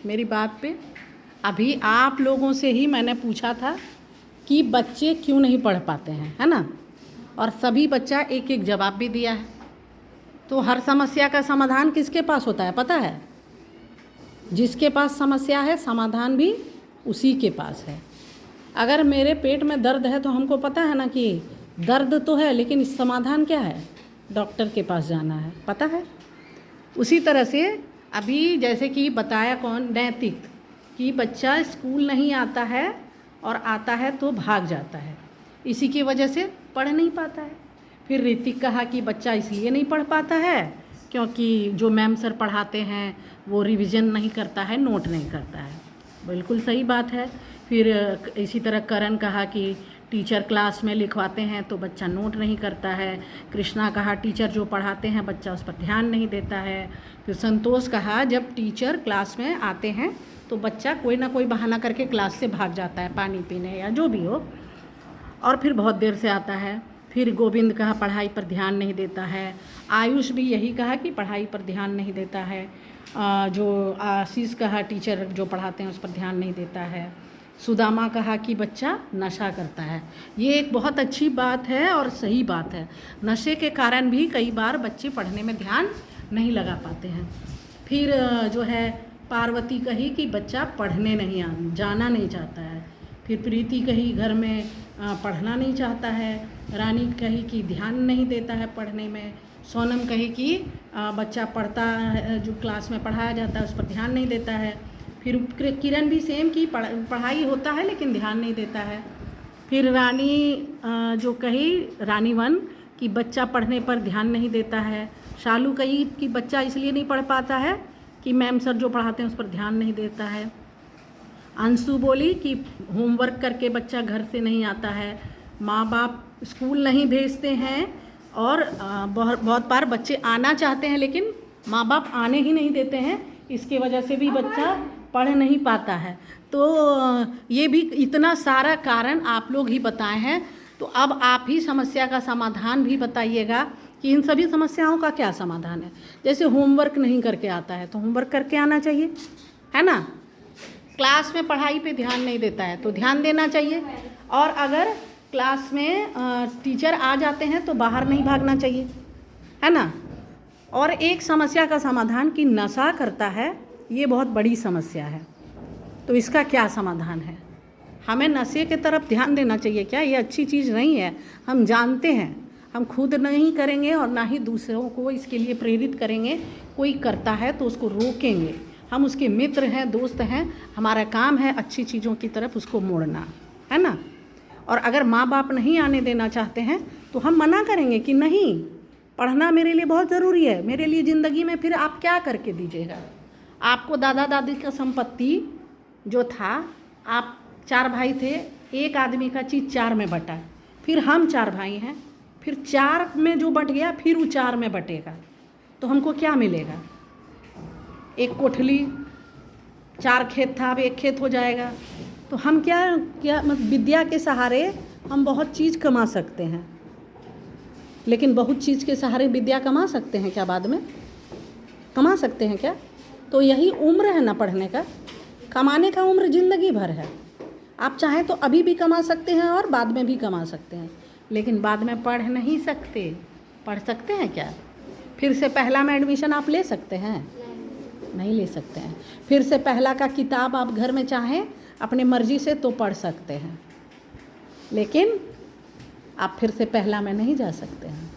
मेरी बात पे अभी आप लोगों से ही मैंने पूछा था कि बच्चे क्यों नहीं पढ़ पाते हैं, है ना। और सभी बच्चा एक एक जवाब भी दिया है। तो हर समस्या का समाधान किसके पास होता है पता है? जिसके पास समस्या है समाधान भी उसी के पास है। अगर मेरे पेट में दर्द है तो हमको पता है ना कि दर्द तो है, लेकिन समाधान क्या है? डॉक्टर के पास जाना है, पता है। उसी तरह से अभी जैसे कि बताया कौन, नैतिक, कि बच्चा स्कूल नहीं आता है और आता है तो भाग जाता है, इसी की वजह से पढ़ नहीं पाता है। फिर ऋतिक कहा कि बच्चा इसलिए नहीं पढ़ पाता है क्योंकि जो मैम सर पढ़ाते हैं वो रिवीजन नहीं करता है, नोट नहीं करता है। बिल्कुल सही बात है। फिर इसी तरह करण कहा कि टीचर क्लास में लिखवाते हैं तो बच्चा नोट नहीं करता है। कृष्णा कहा टीचर जो पढ़ाते हैं बच्चा उस पर ध्यान नहीं देता है। फिर संतोष कहा जब टीचर क्लास में आते हैं तो बच्चा कोई ना कोई बहाना करके क्लास से भाग जाता है, पानी पीने या जो भी हो, और फिर बहुत देर से आता है। फिर गोविंद कहा पढ़ाई पर ध्यान नहीं देता है। आयुष भी यही कहा कि पढ़ाई पर ध्यान नहीं देता है। जो आशीष कहा टीचर जो पढ़ाते हैं उस पर ध्यान नहीं देता है। सुदामा कहा कि बच्चा नशा करता है। ये एक बहुत अच्छी बात है और सही बात है। नशे के कारण भी कई बार बच्चे पढ़ने में ध्यान नहीं लगा पाते हैं। फिर जो है पार्वती कही कि बच्चा पढ़ने नहीं जाना नहीं चाहता है। फिर प्रीति कही घर में पढ़ना नहीं चाहता है। रानी कही कि ध्यान नहीं देता है पढ़ने में। सोनम कही कि बच्चा पढ़ता है, जो क्लास में पढ़ाया जाता है उस पर ध्यान नहीं देता है। फिर किरण भी सेम की पढ़ाई होता है लेकिन ध्यान नहीं देता है। फिर रानी जो कही, रानी वन, कि बच्चा पढ़ने पर ध्यान नहीं देता है। शालू कही कि बच्चा इसलिए नहीं पढ़ पाता है कि मैम सर जो पढ़ाते हैं उस पर ध्यान नहीं देता है। अंशु बोली कि होमवर्क करके बच्चा घर से नहीं आता है, माँ बाप स्कूल नहीं भेजते हैं, और बहुत बार बच्चे आना चाहते हैं लेकिन माँ बाप आने ही नहीं देते हैं, इसकी वजह से भी बच्चा पढ़ नहीं पाता है। तो ये भी इतना सारा कारण आप लोग ही बताए हैं। तो अब आप ही समस्या का समाधान भी बताइएगा कि इन सभी समस्याओं का क्या समाधान है। जैसे होमवर्क नहीं करके आता है तो होमवर्क करके आना चाहिए, है ना। क्लास में पढ़ाई पे ध्यान नहीं देता है तो ध्यान देना चाहिए। और अगर क्लास में टीचर आ जाते हैं तो बाहर नहीं भागना चाहिए, है ना। और एक समस्या का समाधान कि नशा करता है, ये बहुत बड़ी समस्या है। तो इसका क्या समाधान है? हमें नशे की तरफ ध्यान देना चाहिए क्या? ये अच्छी चीज़ नहीं है, हम जानते हैं। हम खुद नहीं करेंगे और ना ही दूसरों को इसके लिए प्रेरित करेंगे। कोई करता है तो उसको रोकेंगे, हम उसके मित्र हैं, दोस्त हैं। हमारा काम है अच्छी चीज़ों की तरफ उसको मोड़ना, है ना। और अगर माँ बाप नहीं आने देना चाहते हैं तो हम मना करेंगे कि नहीं, पढ़ना मेरे लिए बहुत ज़रूरी है, मेरे लिए ज़िंदगी में फिर आप क्या करके दीजिएगा। आपको दादा दादी का संपत्ति जो था, आप 4 भाई थे, एक आदमी का चीज़ 4 में बटा, फिर हम 4 भाई हैं, फिर 4 में जो बट गया फिर वो 4 में बटेगा, तो हमको क्या मिलेगा? एक कोठली, 4 खेत था, अब 1 खेत हो जाएगा। तो हम क्या विद्या के सहारे हम बहुत चीज़ कमा सकते हैं, लेकिन बहुत चीज़ के सहारे विद्या कमा सकते हैं क्या? बाद में कमा सकते हैं क्या? तो यही उम्र है ना पढ़ने का, कमाने का उम्र ज़िंदगी भर है। आप चाहें तो अभी भी कमा सकते हैं और बाद में भी कमा सकते हैं, लेकिन बाद में पढ़ नहीं सकते। पढ़ सकते हैं क्या? फिर से पहला में एडमिशन आप ले सकते हैं? नहीं ले सकते हैं। फिर से पहला का किताब आप घर में चाहें अपने मर्जी से तो पढ़ सकते हैं, लेकिन आप फिर से पहला में नहीं जा सकते हैं।